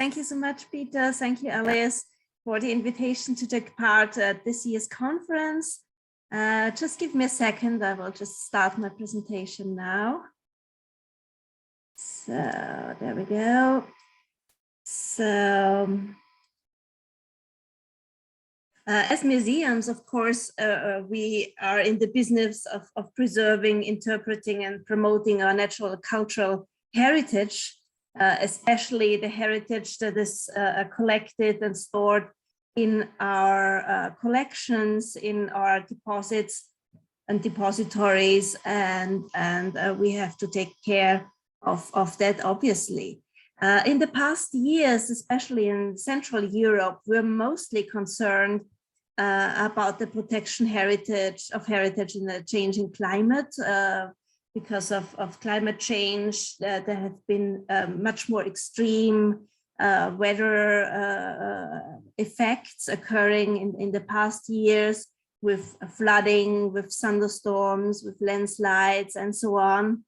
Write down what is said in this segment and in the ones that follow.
Thank you so much, Peter. Thank you, Alice, for the invitation to take part at this year's conference. Just give me a second. I will just start my presentation now. So there we go. So as museums, of course, we are in the business of preserving, interpreting, and promoting our natural cultural heritage, especially the heritage that is collected and stored in our collections, in our deposits and depositories, and we have to take care of that, obviously. In the past years, especially in Central Europe, we're mostly concerned about the protection of heritage in a changing climate. Because of climate change, there have been much more extreme weather effects occurring in the past years, with flooding, with thunderstorms, with landslides, and so on.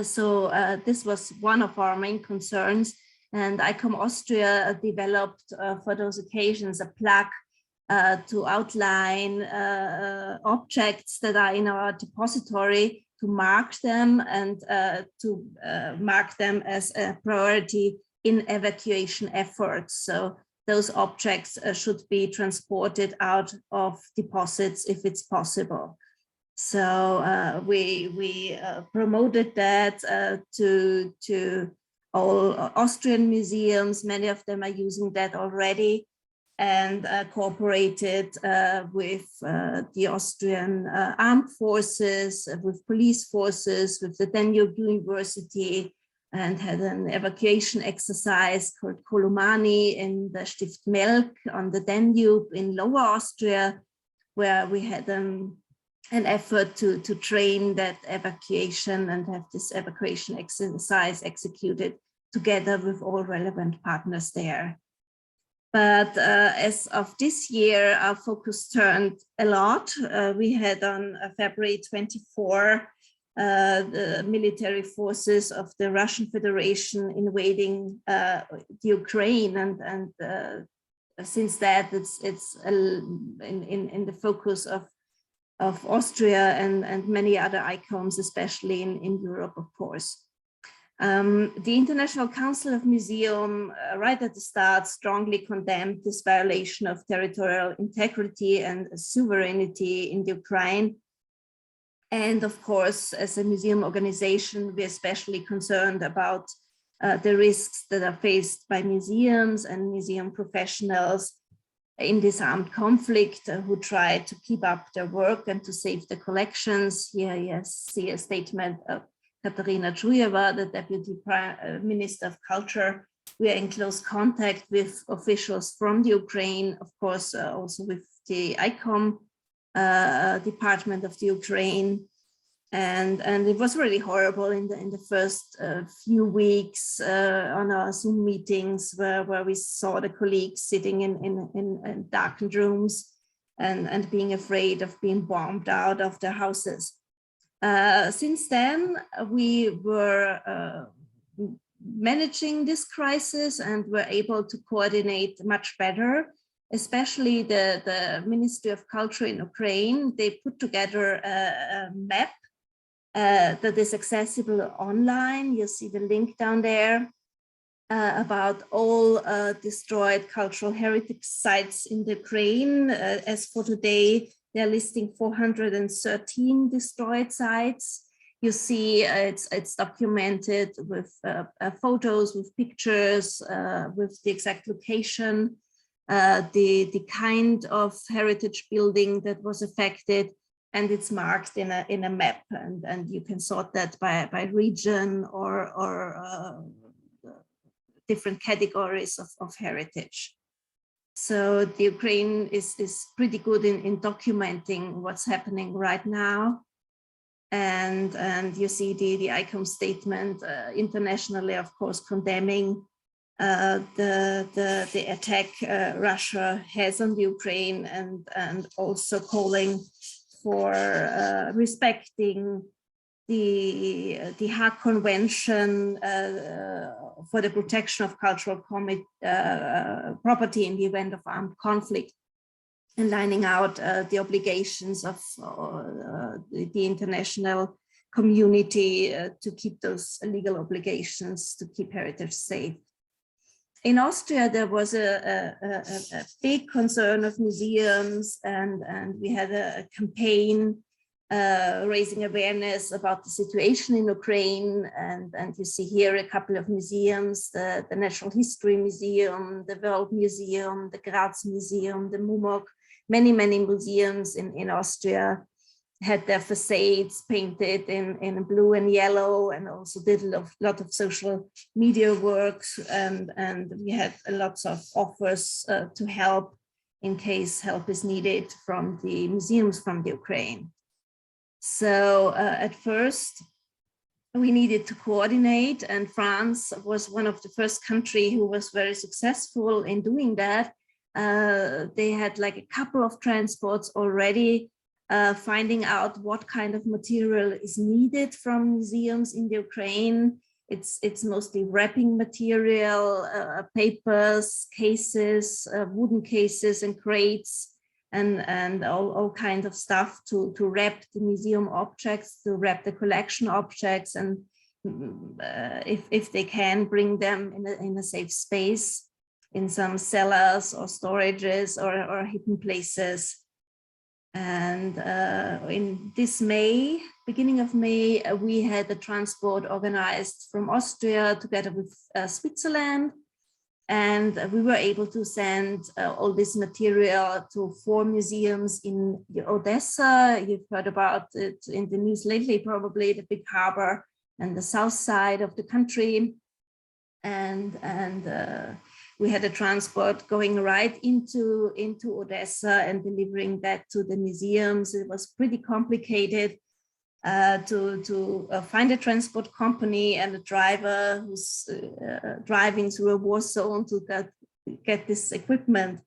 So this was one of our main concerns, and ICOM Austria developed for those occasions a plaque to outline objects that are in our depository, to mark them and to mark them as a priority in evacuation efforts. So those objects should be transported out of deposits if it's possible. So we promoted that to all Austrian museums. Many of them are using that already, and cooperated with the Austrian armed forces, with police forces, with the Danube University, and had an evacuation exercise called Kolumani in the Stift Melk on the Danube in Lower Austria, where we had an effort to train that evacuation and have this evacuation exercise executed together with all relevant partners there. But as of this year, our focus turned a lot. We had on February 24, the military forces of the Russian Federation invading Ukraine, and since that it's in the focus of Austria and many other ICOMs, especially in Europe, of course. The International Council of Museums, right at the start, strongly condemned this violation of territorial integrity and sovereignty in the Ukraine. And of course, as a museum organization, we're especially concerned about the risks that are faced by museums and museum professionals in this armed conflict, who try to keep up their work and to save the collections. Here you see a statement of Katarina Chujeva, the Deputy Prime Minister of Culture. We are in close contact with officials from the Ukraine, of course, also with the ICOM department of the Ukraine. And it was really horrible in the first few weeks on our Zoom meetings, where we saw the colleagues sitting in darkened rooms and being afraid of being bombed out of their houses. Since then, we were managing this crisis and were able to coordinate much better, especially the Ministry of Culture in Ukraine. They put together a map that is accessible online. You see the link down there about all destroyed cultural heritage sites in the Ukraine. As for today, they're listing 413 destroyed sites. You see it's documented with photos, with pictures, with the exact location, the kind of heritage building that was affected, and it's marked in a map, and you can sort that by region or different categories of heritage. So the Ukraine is pretty good in documenting what's happening right now. And you see the ICOM statement internationally, of course, condemning the attack Russia has on the Ukraine, and also calling for respecting the Hague Convention for the protection of cultural property in the event of armed conflict, and lining out the obligations of the international community to keep those legal obligations to keep heritage safe. In Austria, there was a big concern of museums, and we had a campaign raising awareness about the situation in Ukraine. And you see here a couple of museums, the Natural History Museum, the World Museum, the Graz Museum, the MUMOC, many museums in Austria had their facades painted in blue and yellow, and also did a lot of social media works, and we had lots of offers to help in case help is needed from the museums from the Ukraine. So at first we needed to coordinate, and France was one of the first countries who was very successful in doing that. They had like a couple of transports already, finding out what kind of material is needed from museums in the Ukraine. It's mostly wrapping material, papers, cases, wooden cases and crates, and all kinds of stuff to wrap the museum objects, to wrap the collection objects, and if they can, bring them in a safe space, in some cellars or storages or hidden places. And in this May, beginning of May, we had a transport organized from Austria together with Switzerland. And we were able to send all this material to 4 museums in Odessa. You've heard about it in the news lately, probably, the big harbor and the south side of the country. And we had a transport going right into Odessa and delivering that to the museums. It was pretty complicated to find a transport company and a driver who's driving through a war zone to get this equipment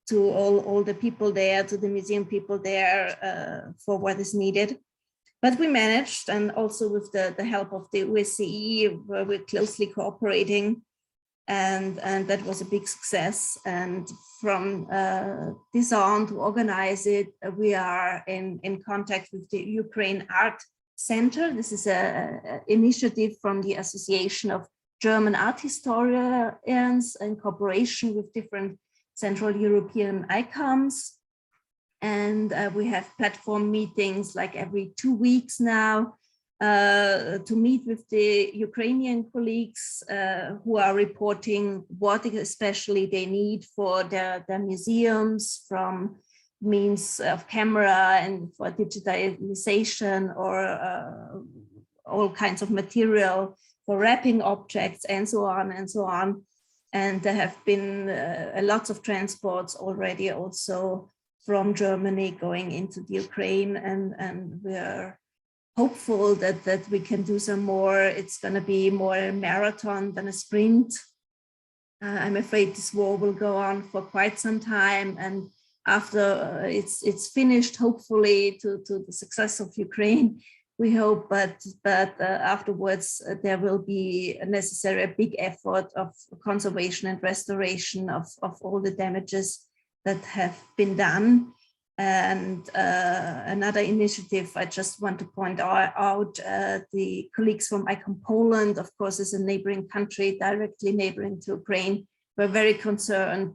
to all the people there, to the museum people there for what is needed. But we managed, and also with the help of the OSCE, where we're closely cooperating. And that was a big success. And from this on to organize it, we are in contact with the Ukraine Art Center. This is an initiative from the Association of German Art Historians in cooperation with different Central European ICOMs. And we have platform meetings like every 2 weeks now, to meet with the Ukrainian colleagues who are reporting what especially they need for their museums, from means of camera and for digitalization, or all kinds of material for wrapping objects, and so on and so on. And there have been lots of transports already also from Germany going into the Ukraine, and we're hopeful that we can do some more. It's going to be more a marathon than a sprint. I'm afraid this war will go on for quite some time, and after it's finished, hopefully to the success of Ukraine, we hope, but afterwards there will be a big effort of conservation and restoration of all the damages that have been done. And another initiative I just want to point out, the colleagues from ICOM Poland, of course, is a neighboring country directly neighboring to Ukraine. We're very concerned,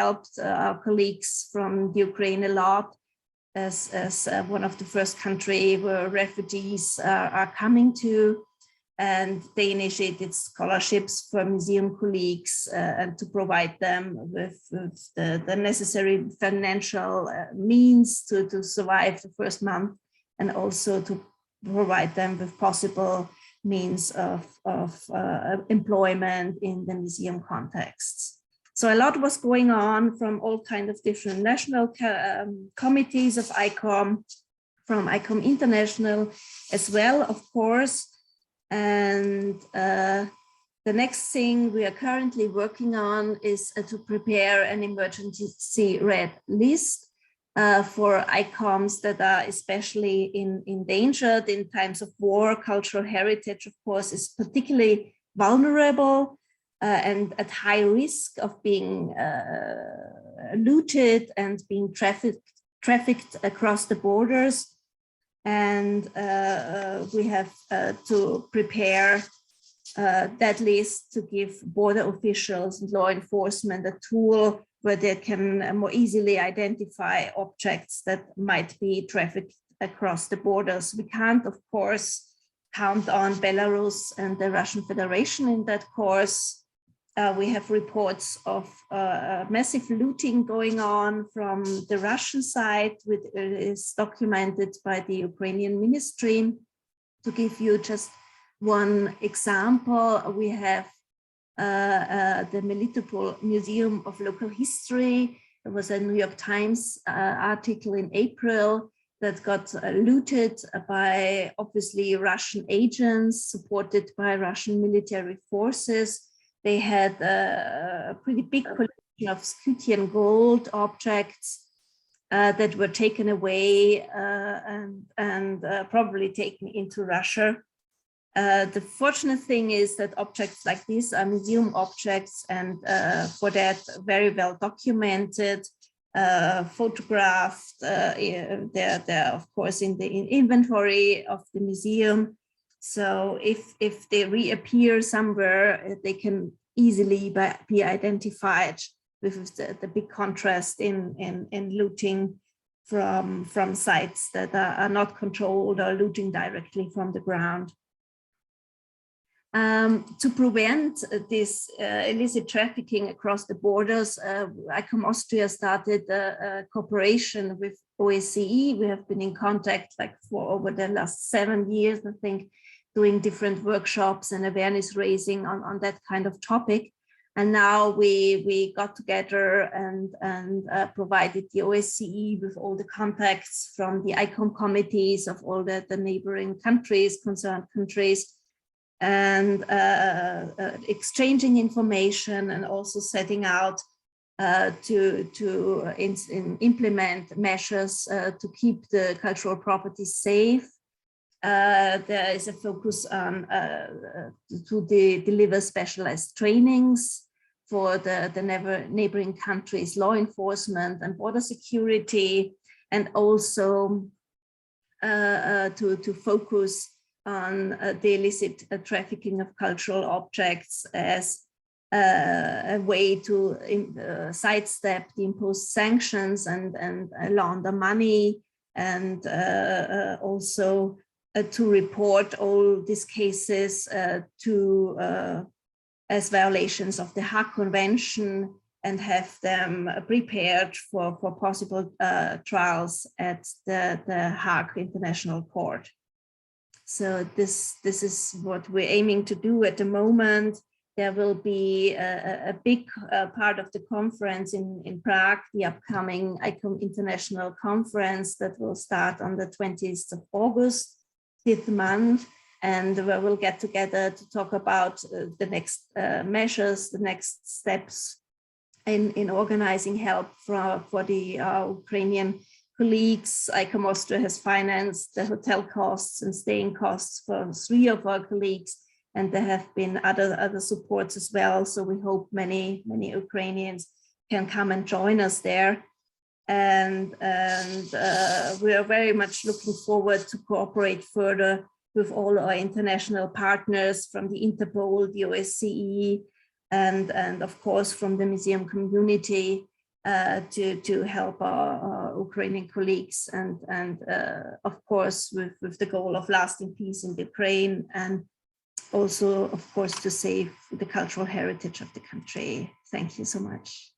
helped our colleagues from the Ukraine a lot, as one of the first country where refugees are coming to. And they initiated scholarships for museum colleagues and to provide them with the necessary financial means to survive the first month, and also to provide them with possible means of employment in the museum contexts. So a lot was going on from all kinds of different national committees of ICOM, from ICOM International as well, of course. And the next thing we are currently working on is to prepare an emergency red list for ICOMs that are especially endangered in times of war. Cultural heritage, of course, is particularly vulnerable and at high risk of being looted and being trafficked across the borders. And we have to prepare that list to give border officials and law enforcement a tool where they can more easily identify objects that might be trafficked across the borders. We can't, of course, count on Belarus and the Russian Federation in that course. We have reports of massive looting going on from the Russian side, which is documented by the Ukrainian ministry. To give you just one example, we have the Melitopol Museum of Local History. There was a New York Times article in April that got looted by obviously Russian agents supported by Russian military forces. They had a pretty big collection of Scythian gold objects that were taken away and probably taken into Russia. The fortunate thing is that objects like these are museum objects, and for that very well documented, photographed. They're of course in the inventory of the museum. So if they reappear somewhere, they can easily be identified with the big contrast in looting from sites that are not controlled or looting directly from the ground. To prevent this illicit trafficking across the borders, ICOM Austria started a cooperation with OSCE. We have been in contact for over the last 7 years, I think, doing different workshops and awareness raising on that kind of topic. And now we got together and provided the OSCE with all the contacts from the ICOM committees of all the neighboring countries, concerned countries, and exchanging information and also setting out to implement measures to keep the cultural property safe. There is a focus on to deliver specialized trainings for the neighboring countries, law enforcement and border security, and also to focus on the illicit trafficking of cultural objects as a way to sidestep the imposed sanctions and launder money, and also to report all these cases as violations of the Hague Convention and have them prepared for possible trials at the Hague International Court. So this is what we're aiming to do at the moment. There will be a big part of the conference in Prague, the upcoming ICOM International Conference that will start on the 20th of August this month, and where we'll get together to talk about the next measures, the next steps in organizing help for the Ukrainian colleagues. ICOM Austria has financed the hotel costs and staying costs for 3 of our colleagues, and there have been other supports as well. So we hope many Ukrainians can come and join us there. And we are very much looking forward to cooperate further with all our international partners from the Interpol, the OSCE, and of course from the museum community to help our Ukrainian colleagues, and of course with the goal of lasting peace in Ukraine, and also of course to save the cultural heritage of the country. Thank you so much.